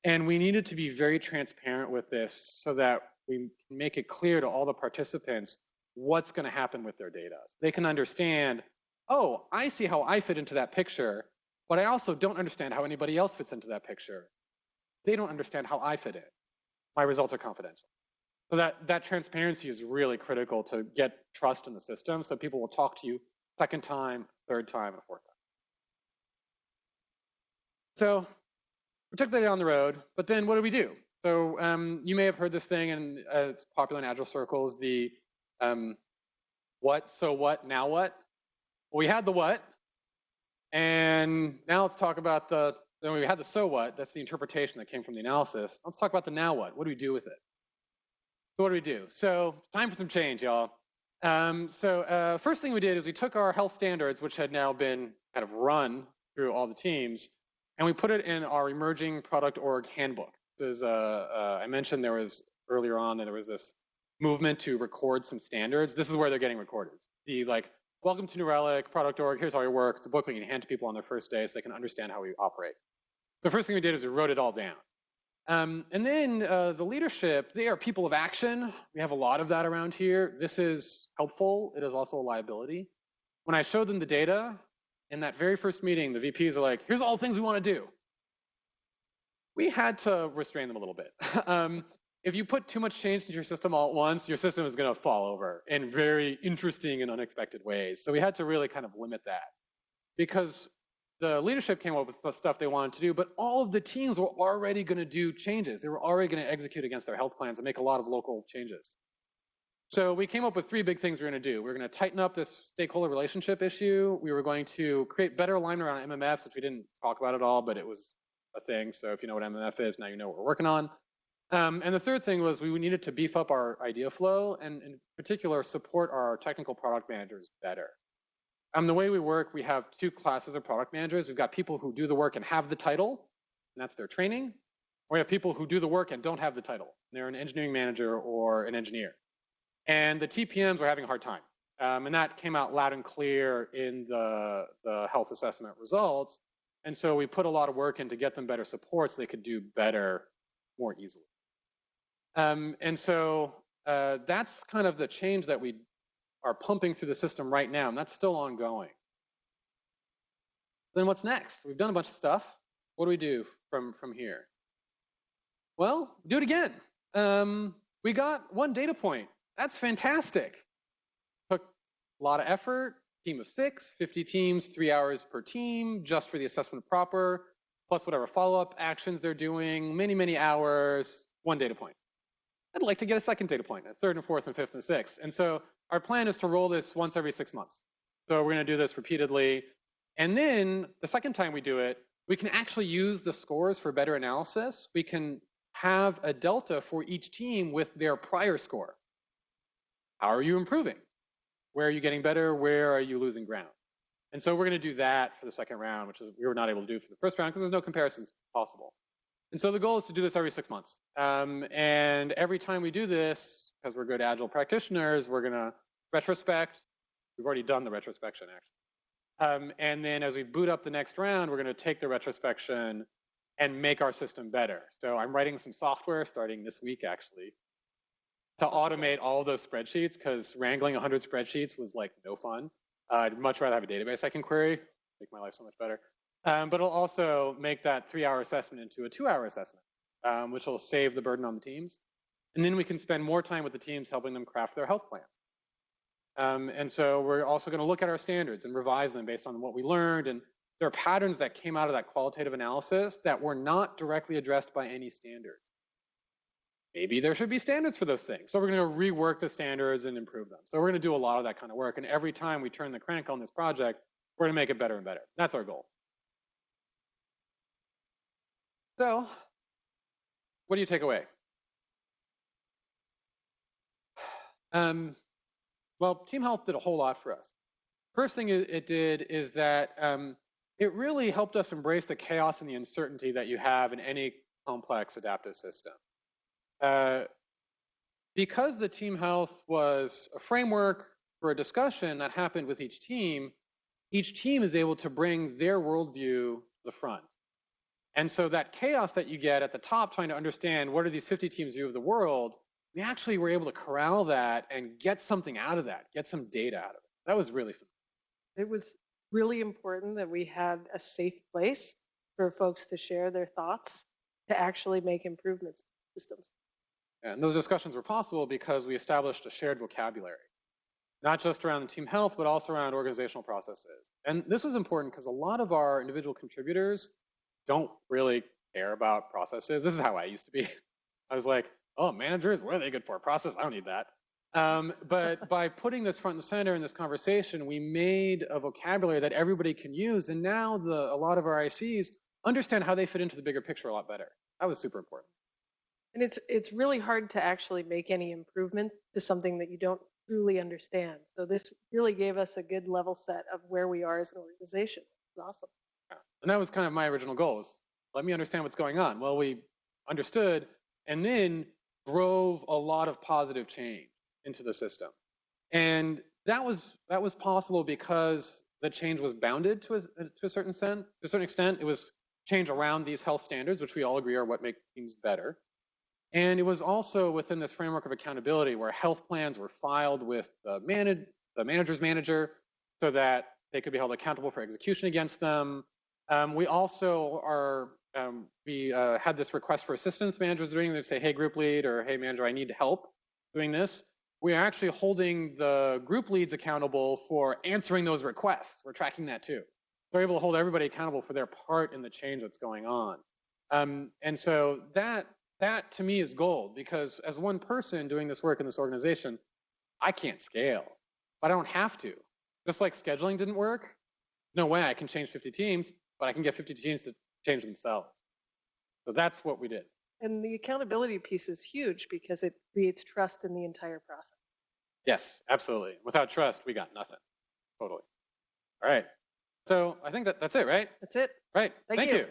And we needed to be very transparent with this so that we can make it clear to all the participants what's going to happen with their data. They can understand, oh, I see how I fit into that picture, but I also don't understand how anybody else fits into that picture. They don't understand how I fit in. My results are confidential. So that transparency is really critical to get trust in the system so people will talk to you second time, third time, and fourth time. So we took the data on the road, but then what did we do? So you may have heard this thing, and it's popular in Agile circles, the what, so what, now what? Well, we had the what, and now let's talk about then we had the so what, that's the interpretation that came from the analysis. Let's talk about the now what. What do we do with it? So what do we do? So time for some change, y'all. First thing we did is we took our health standards, which had now been kind of run through all the teams, and we put it in our emerging product org handbook. This is, I mentioned there was earlier on that there was this movement to record some standards. This is where they're getting recorded. The welcome to New Relic, product org, here's how we work. It's a book we can hand to people on their first day so they can understand how we operate. The first thing we did is we wrote it all down. And then the leadership, they are people of action. We have a lot of that around here. This is helpful. It is also a liability. When I showed them the data, in that very first meeting, the VPs are like, here's all the things we want to do. We had to restrain them a little bit. If you put too much change into your system all at once, your system is going to fall over in very interesting and unexpected ways. So we had to really kind of limit that because the leadership came up with the stuff they wanted to do, but all of the teams were already going to do changes. They were already going to execute against their health plans and make a lot of local changes. So we came up with 3 big things we were going to do. We were going to tighten up this stakeholder relationship issue. We were going to create better alignment around MMFs, which we didn't talk about at all, but it was a thing. So if you know what MMF is, now you know what we're working on. And the third thing was we needed to beef up our idea flow and in particular support our technical product managers better. The way we work, we have 2 classes of product managers. We've got people who do the work and have the title, and that's their training. We have people who do the work and don't have the title. They're an engineering manager or an engineer. And the TPMs were having a hard time. And that came out loud and clear in the health assessment results. And so we put a lot of work in to get them better support so they could do better more easily. And so that's kind of the change that we are pumping through the system right now, and that's still ongoing. Then what's next? We've done a bunch of stuff. What do we do from here? Well, do it again. We got one data point. That's fantastic. Took a lot of effort, team of 6, 50 teams, 3 hours per team, just for the assessment proper, plus whatever follow-up actions they're doing, many, many hours, one data point. I'd like to get a second data point, a third and fourth and fifth and sixth. And so our plan is to roll this once every 6 months. So we're going to do this repeatedly. And then the second time we do it, we can actually use the scores for better analysis. We can have a delta for each team with their prior score. How are you improving? Where are you getting better? Where are you losing ground? And so we're going to do that for the second round, which is we were not able to do for the first round because there's no comparisons possible. And so the goal is to do this every 6 months. And every time we do this, because we're good Agile practitioners, we're going to retrospect. We've already done the retrospection, actually. And then as we boot up the next round, we're going to take the retrospection and make our system better. So I'm writing some software starting this week, actually, to automate all of those spreadsheets, because wrangling 100 spreadsheets was like no fun. I'd much rather have a database I can query, make my life so much better. But it'll also make that 3-hour assessment into a 2-hour assessment, which will save the burden on the teams. And then we can spend more time with the teams helping them craft their health plans. And so we're also going to look at our standards and revise them based on what we learned. And there are patterns that came out of that qualitative analysis that were not directly addressed by any standards. Maybe there should be standards for those things. So we're going to rework the standards and improve them. So we're going to do a lot of that kind of work. And every time we turn the crank on this project, we're going to make it better and better. That's our goal. So what do you take away? Well, Team Health did a whole lot for us. First thing it did is that it really helped us embrace the chaos and the uncertainty that you have in any complex adaptive system. Because the Team Health was a framework for a discussion that happened with each team is able to bring their worldview to the front. And so that chaos that you get at the top trying to understand what are these 50 teams' view of the world, we actually were able to corral that and get something out of that, get some data out of it. That was really fun.
It was really important that we had a safe place for folks to share their thoughts, to actually make improvements to systems.
And those discussions were possible because we established a shared vocabulary, not just around Team Health, but also around organizational processes. And this was important because a lot of our individual contributors don't really care about processes. This is how I used to be. I was like, oh, managers, what are they good for? Process, I don't need that. But by putting this front and center in this conversation, we made a vocabulary that everybody can use. And now a lot of our ICs understand how they fit into the bigger picture a lot better. That was super important.
And it's really hard to actually make any improvement to something that you don't truly understand. So this really gave us a good level set of where we are as an organization. It's awesome.
Yeah. And that was kind of my original goal, is let me understand what's going on. Well, we understood and then drove a lot of positive change into the system. And that was possible because the change was bounded to a certain extent. It was change around these health standards, which we all agree are what make teams better. And it was also within this framework of accountability where health plans were filed with the manager's manager so that they could be held accountable for execution against them. We also had this request for assistance. Managers doing it. They say, hey, group lead, or hey, manager, I need help doing this. We are actually holding the group leads accountable for answering those requests. We're tracking that too. We're able to hold everybody accountable for their part in the change that's going on. And so that to me is gold, because as one person doing this work in this organization, I can't scale, but I don't have to. Just like scheduling didn't work, no way I can change 50 teams, but I can get 50 teams to change themselves. So that's what we did.
And the accountability piece is huge because it creates trust in the entire process.
Yes, absolutely. Without trust, we got nothing. Totally. All right. So I think that's it, right?
That's it.
Right. Thank you.